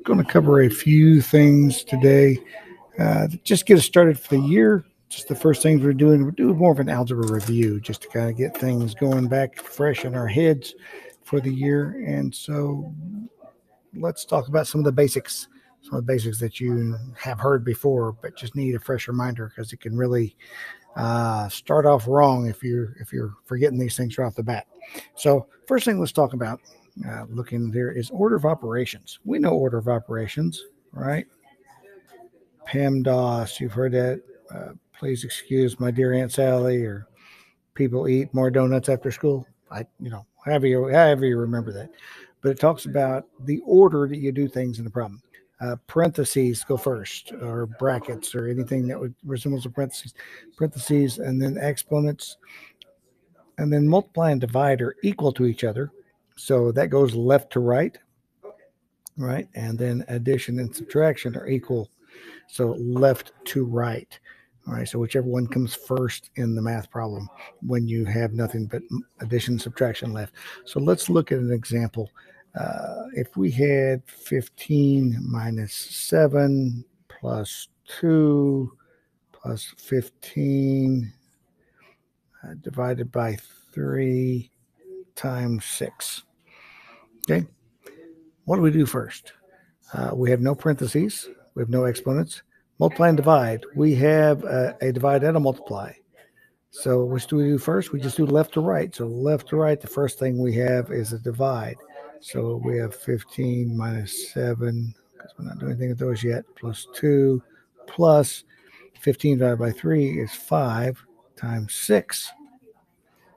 Going to cover a few things today. Just get us started for the year. Just the first things we're doing more of an algebra review, just to kind of get things going back fresh in our heads for the year. And so let's talk about some of the basics that you have heard before, but just need a fresh reminder because it can really start off wrong if you're forgetting these things right off the bat. So first thing let's talk about looking there is order of operations. We know order of operations, right? PEMDAS, you've heard that. Please excuse my dear Aunt Sally, or people eat more donuts after school. However you remember that. But it talks about the order that you do things in the problem. Parentheses go first, or brackets, or anything that resembles a parentheses, and then exponents, and then multiply and divide are equal to each other. So that goes left to right, right? And then addition and subtraction are equal. So left to right. All right. So whichever one comes first in the math problem when you have nothing but addition and subtraction left. So let's look at an example. If we had 15 minus 7 plus 2 plus 15 divided by 3 times 6. Okay. What do we do first? We have no parentheses. We have no exponents. Multiply and divide. We have a divide and a multiply. So which do we do first? We just do left to right. So left to right, the first thing we have is a divide. So we have 15 minus 7, because we're not doing anything with those yet, plus 2, plus 15 divided by 3 is 5 times 6.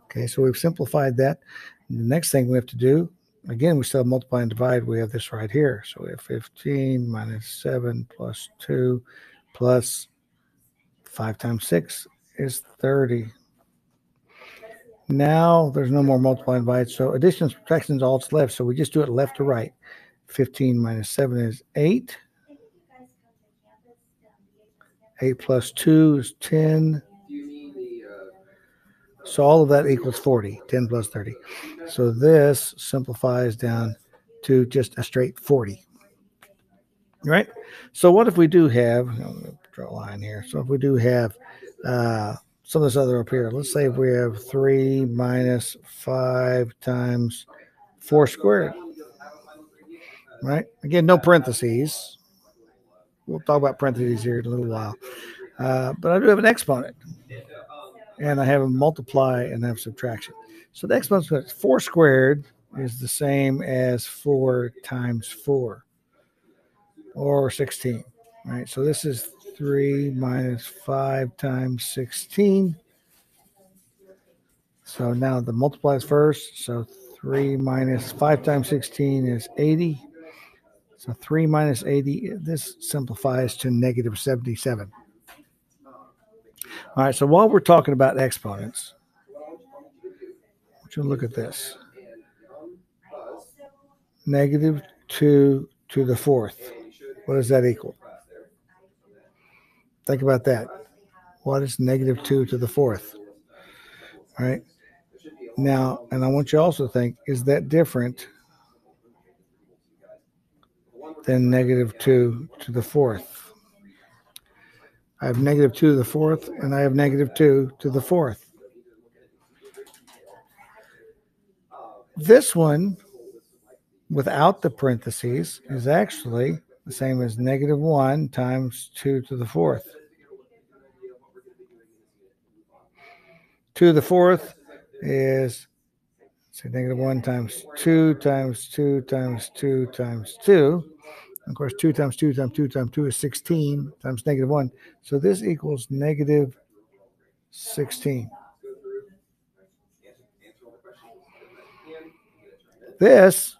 Okay, so we've simplified that. And the next thing we have to do, again, we still have multiply and divide. We have this right here. So we have 15 minus 7 plus 2 plus 5 times 6 is 30. Now there's no more multiply and divide. So addition and subtraction is all that's left. So we just do it left to right. 15 minus 7 is 8. 8 plus 2 is 10. So all of that equals 40, 10 plus 30. So this simplifies down to just a straight 40. Right? So what if we do have, I'm going to draw a line here. So if we do have some of this other up here, let's say if we have 3 minus 5 times 4 squared. Right? Again, no parentheses. We'll talk about parentheses here in a little while. But I do have an exponent. And I have a multiply and I have subtraction. So the exponent 4 squared is the same as 4 times 4, or 16, right? So this is 3 minus 5 times 16. So now the multiply is first. So 3 minus 5 times 16 is 80. So 3 minus 80, this simplifies to negative 77. All right, so while we're talking about exponents, I want you to look at this. Negative 2 to the fourth. What does that equal? Think about that. What is negative 2 to the fourth? All right. Now, and I want you to also think, is that different than negative 2 to the fourth? I have negative 2 to the fourth, and I have negative 2 to the fourth. This one, without the parentheses, is actually the same as negative 1 times 2 to the fourth. 2 to the fourth is So negative 1 times 2 times 2 times 2 times 2. Of course, 2 times 2 times 2 times 2 is 16 times negative 1. So this equals negative 16. This,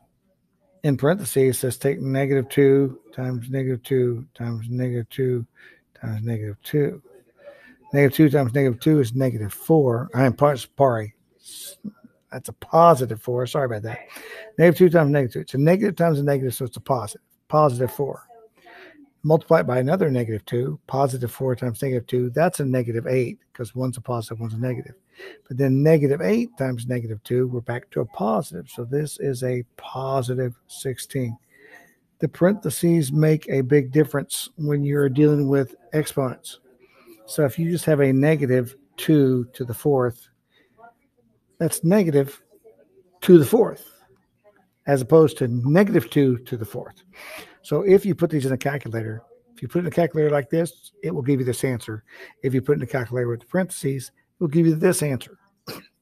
in parentheses, says take negative 2 times negative 2 times negative 2 times negative 2. Negative 2 times negative 2 is negative 4. Sorry. That's a positive 4. Sorry about that. Negative 2 times negative 2. It's a negative times a negative, so it's a positive. Positive 4. Multiply it by another negative 2. Positive 4 times negative 2. That's a negative 8 because one's a positive, one's a negative. But then negative 8 times negative 2, we're back to a positive. So this is a positive 16. The parentheses make a big difference when you're dealing with exponents. So if you just have a negative 2 to the fourth, that's negative to the fourth, as opposed to negative 2 to the fourth. So if you put these in a calculator, if you put it in a calculator like this, it will give you this answer. If you put it in a calculator with the parentheses, it will give you this answer.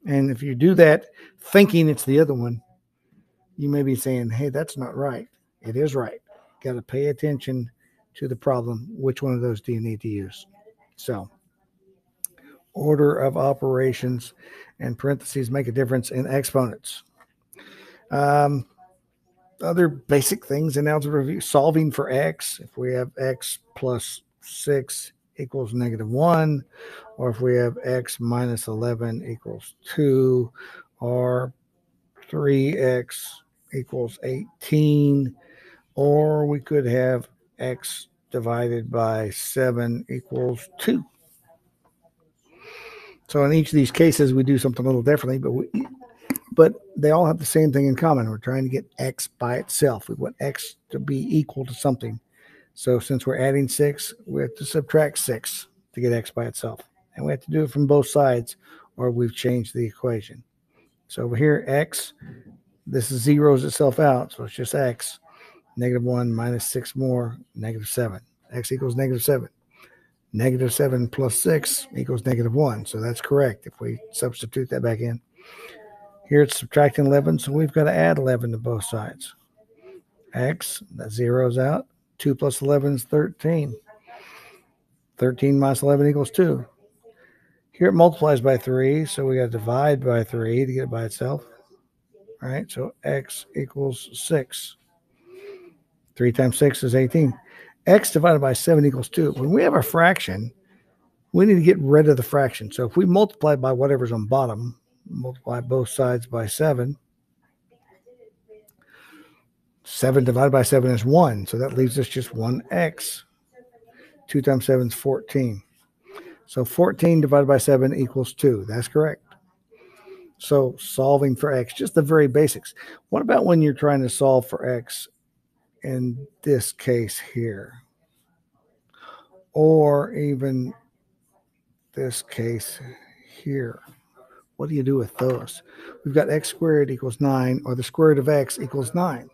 And if you do that thinking it's the other one, you may be saying, hey, that's not right. It is right. Got to pay attention to the problem. Which one of those do you need to use? So order of operations and parentheses make a difference in exponents. Other basic things in algebra review, solving for x. If we have x plus 6 equals negative 1, or if we have x minus 11 equals 2, or 3x equals 18, or we could have x divided by 7 equals 2. So in each of these cases, we do something a little differently, but they all have the same thing in common. We're trying to get x by itself. We want x to be equal to something. So since we're adding 6, we have to subtract 6 to get x by itself. And we have to do it from both sides, or we've changed the equation. So over here, x, this zeroes itself out, so it's just x. Negative 1 minus 6 more, negative 7. X equals negative 7. Negative 7 plus 6 equals negative 1. So that's correct if we substitute that back in. Here it's subtracting 11, so we've got to add 11 to both sides. X, that zeroes out. 2 plus 11 is 13. 13 minus 11 equals 2. Here it multiplies by 3, so we got to divide by 3 to get it by itself. All right, so x equals 6. 3 times 6 is 18. X divided by 7 equals 2. When we have a fraction, we need to get rid of the fraction. So if we multiply by whatever's on bottom, multiply both sides by 7, 7 divided by 7 is 1. So that leaves us just 1x. 2 times 7 is 14. So 14 divided by 7 equals 2. That's correct. So solving for x, just the very basics. What about when you're trying to solve for x in this case here? Or even this case here. What do you do with those? We've got x squared equals 9, or the square root of x equals 9.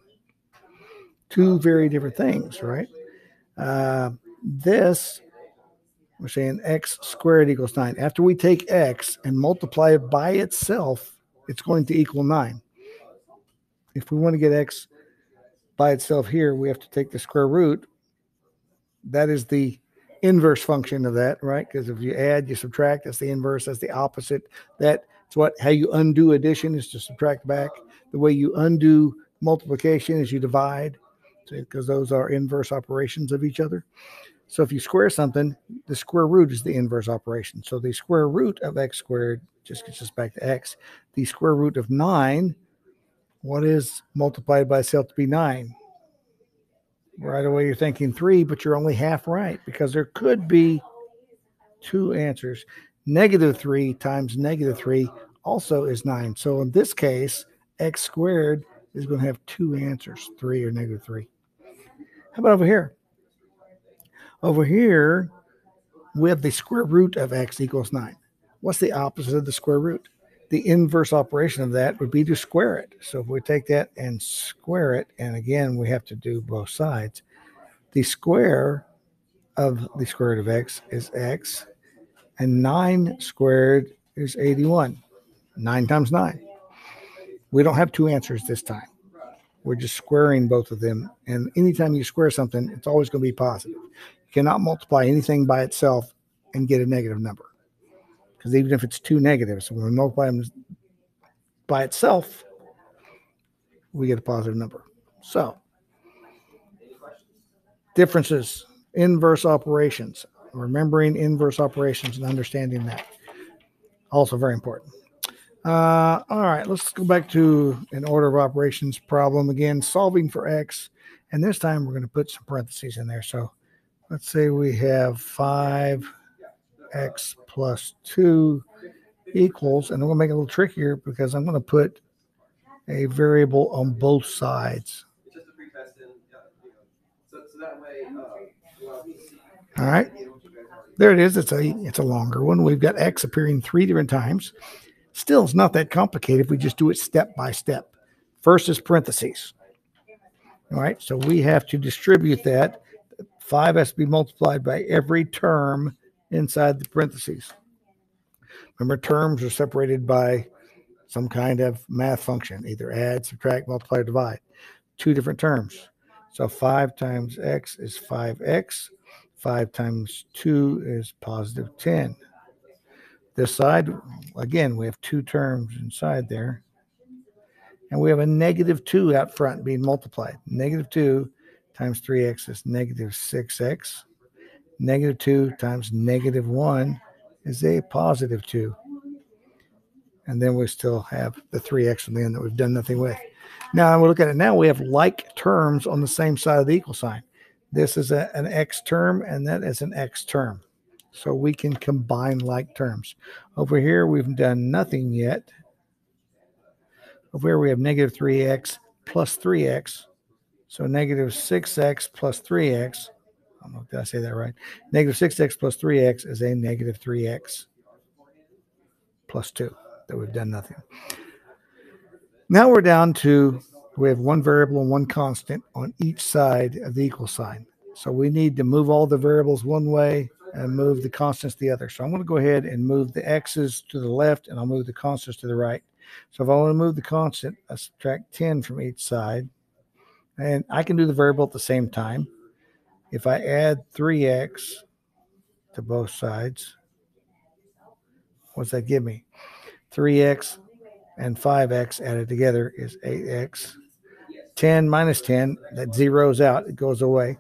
Two very different things, right? This, we're saying x squared equals 9. After we take x and multiply it by itself, it's going to equal 9. If we want to get x by itself here, we have to take the square root. That is the inverse function of that, right? Because if you add, you subtract, that's the inverse, that's the opposite. That's how you undo addition, is to subtract back. The way you undo multiplication is you divide, because those are inverse operations of each other. So if you square something, the square root is the inverse operation. So the square root of x squared just gets us back to x. The square root of 9, what is multiplied by itself to be 9? Right away you're thinking 3, but you're only half right, because there could be two answers. Negative 3 times negative 3 also is 9. So in this case, x squared is going to have two answers, 3 or negative 3. How about over here? Over here, we have the square root of x equals 9. What's the opposite of the square root? The inverse operation of that would be to square it. So if we take that and square it, and again, we have to do both sides, the square of the square root of x is x, and 9 squared is 81. 9 times 9. We don't have two answers this time. We're just squaring both of them. And anytime you square something, it's always going to be positive. You cannot multiply anything by itself and get a negative number. Because even if it's two negatives, when we multiply them by itself, we get a positive number. So, differences, inverse operations. Remembering inverse operations and understanding that. Also very important. All right, let's go back to an order of operations problem again, solving for x. And this time we're going to put some parentheses in there. So let's say we have 5x plus 2 equals, and I'm going to make it a little trickier because I'm going to put a variable on both sides. All right, there it is. It's a longer one. We've got x appearing 3 different times. Still, it's not that complicated if we just do it step by step. First is parentheses. All right, so we have to distribute that. 5 has to be multiplied by every term inside the parentheses. Remember, terms are separated by some kind of math function, either add, subtract, multiply, or divide. Two different terms. So 5 times x is 5x. 5 times 2 is positive 10. This side, again, we have two terms inside there. And we have a negative 2 out front being multiplied. Negative 2 times 3x is negative 6x. Negative 2 times negative 1 is a positive 2. And then we still have the 3x on the end that we've done nothing with. Now we look at it now, we have like terms on the same side of the equal sign. This is an x term, and that is an x term. So we can combine like terms. Over here, we've done nothing yet. Over here, we have negative 3x plus 3x. So negative 6x plus 3x. I don't know, did I say that right? Negative 6x plus 3x is a negative 3x plus 2 that we've done nothing. Now we're down to, we have one variable and one constant on each side of the equal sign. So we need to move all the variables one way and move the constants the other. So I'm going to go ahead and move the x's to the left, and I'll move the constants to the right. So if I want to move the constant, I subtract 10 from each side. And I can do the variable at the same time. If I add 3x to both sides, what's that give me? 3x and 5x added together is 8x. 10 minus 10, that zeroes out, it goes away.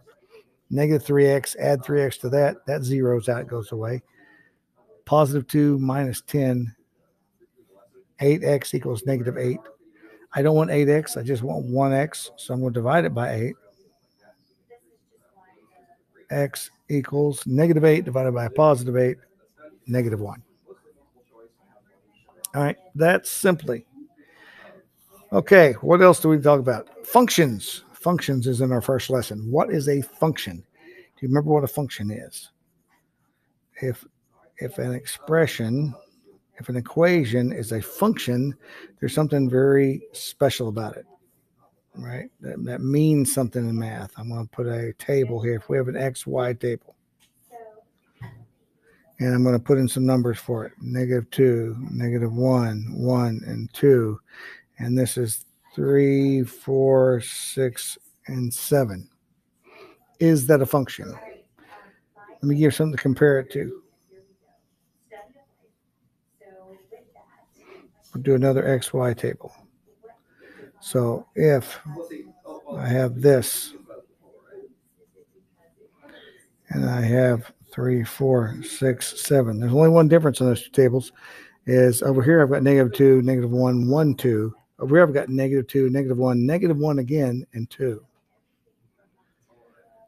Negative 3x, add 3x to that, that zeroes out, goes away. Positive 2 minus 10, 8x equals negative 8. I don't want 8x, I just want 1x, so I'm going to divide it by 8. X equals negative 8 divided by positive 8, negative 1. All right, that's simply. Okay, what else do we talk about? Functions. Functions is in our first lesson. What is a function? Do you remember what a function is? If an expression, if an equation is a function, there's something very special about it, right? That means something in math. I'm going to put a table here. If we have an XY table, and I'm going to put in some numbers for it. Negative 2, negative 1, 1, and 2. And this is 3, 4, 6, and 7. Is that a function? Let me give you something to compare it to. We'll do another XY table. So if I have this, and I have 3, 4, 6, 7. There's only one difference in those two tables. Is over here I've got negative 2, negative 1, 1, 2. Over here I've got negative 2, negative 1 again, and 2.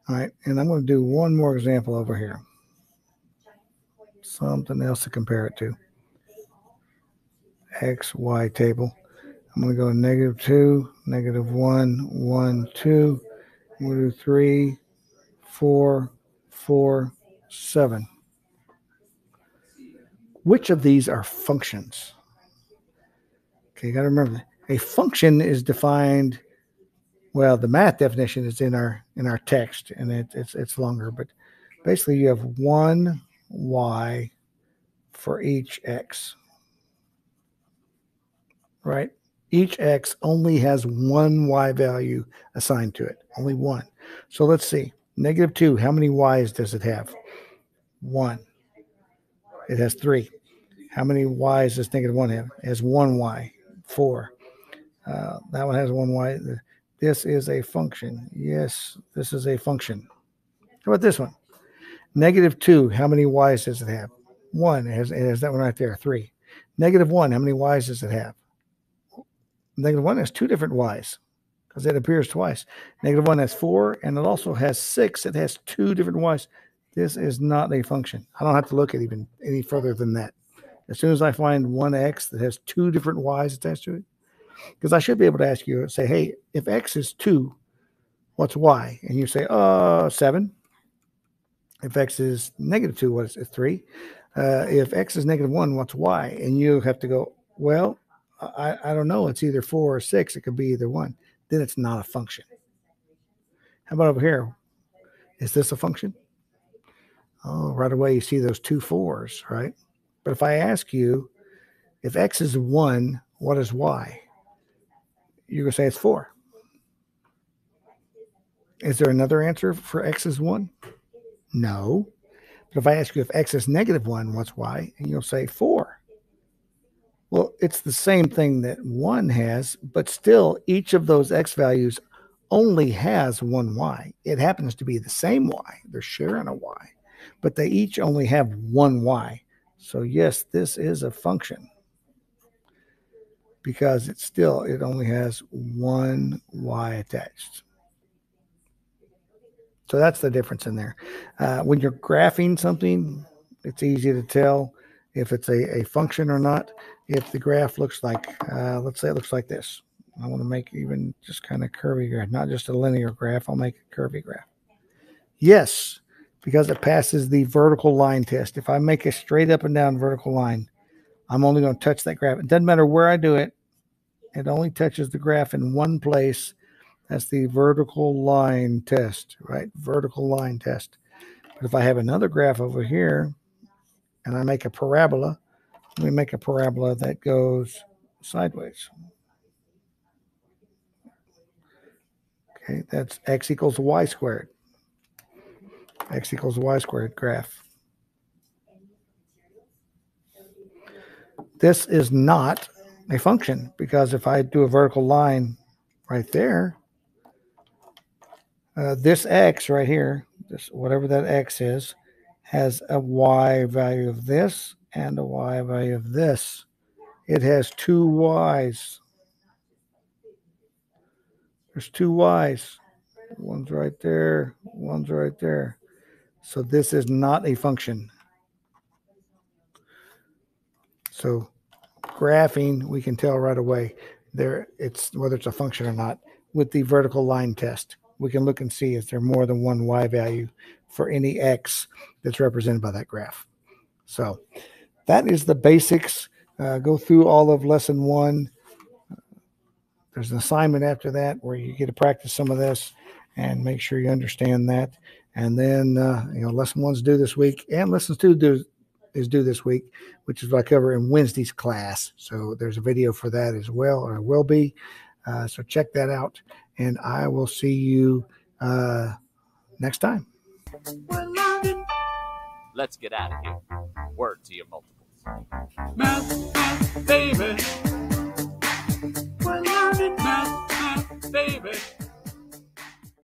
All right, and I'm going to do one more example over here. Something else to compare it to. XY table. I'm going to go negative 2, negative 1, 1, 2. I'm going to do 3, 4, 4, 7. Which of these are functions? Okay, you got to remember that. A function is defined, well, the math definition is in our text, and it's longer, but basically you have one y for each x, right? Each x only has one y value assigned to it, only one. So let's see. Negative 2, how many y's does it have? 1. It has 3. How many y's does negative 1 have? It has 1 y, 4. That one has 1 y. This is a function. Yes, this is a function. How about this one? Negative 2, how many y's does it have? 1. It has that one right there, 3. Negative 1, how many y's does it have? Negative 1 has 2 different y's because it appears twice. Negative 1 has 4, and it also has 6. It has 2 different y's. This is not a function. I don't have to look at even any further than that. As soon as I find one x that has 2 different y's attached to it, because I should be able to ask you, say, hey, if x is 2, what's y? And you say, 7. If x is negative 2, what is it? 3. If x is negative 1, what's y? And you have to go, well, I don't know. It's either 4 or 6. It could be either one. Then it's not a function. How about over here? Is this a function? Oh, right away you see those 2 4s, right? But if I ask you, if x is 1, what is y? You're going to say it's 4. Is there another answer for x is 1? No. But if I ask you if x is negative 1, what's y? And you'll say 4. Well, it's the same thing that 1 has, but still each of those x values only has one y. It happens to be the same y. They're sharing a y, but they each only have one y. So yes, this is a function because it only has one y attached. So that's the difference in there. When you're graphing something, it's easy to tell if it's a function or not. If the graph looks like, let's say it looks like this. I want to make even just kind of curvy graph, not just a linear graph. I'll make a curvy graph. Yes, because it passes the vertical line test. If I make a straight up and down vertical line, I'm only going to touch that graph. It doesn't matter where I do it. It only touches the graph in one place. That's the vertical line test, right? Vertical line test. But if I have another graph over here and I make a parabola, let me make a parabola that goes sideways. Okay, that's x equals y squared. X equals y squared graph. This is not a function because if I do a vertical line right there, this x right here, this whatever that x is, has a y value of this and a y value of this. It has 2 y's. There's 2 y's. One's right there. One's right there. So this is not a function. So graphing, we can tell right away whether it's a function or not with the vertical line test. We can look and see if there's more than one y value for any x that's represented by that graph. So that is the basics. Go through all of lesson 1. There's an assignment after that where you get to practice some of this and make sure you understand that. And then, lesson 1's due this week, and lesson 2 is due this week, which is what I cover in Wednesday's class. So there's a video for that as well, or will be. So check that out, and I will see you next time. Let's get out of here. Word to your multiples. Math, baby. We're learning math, baby.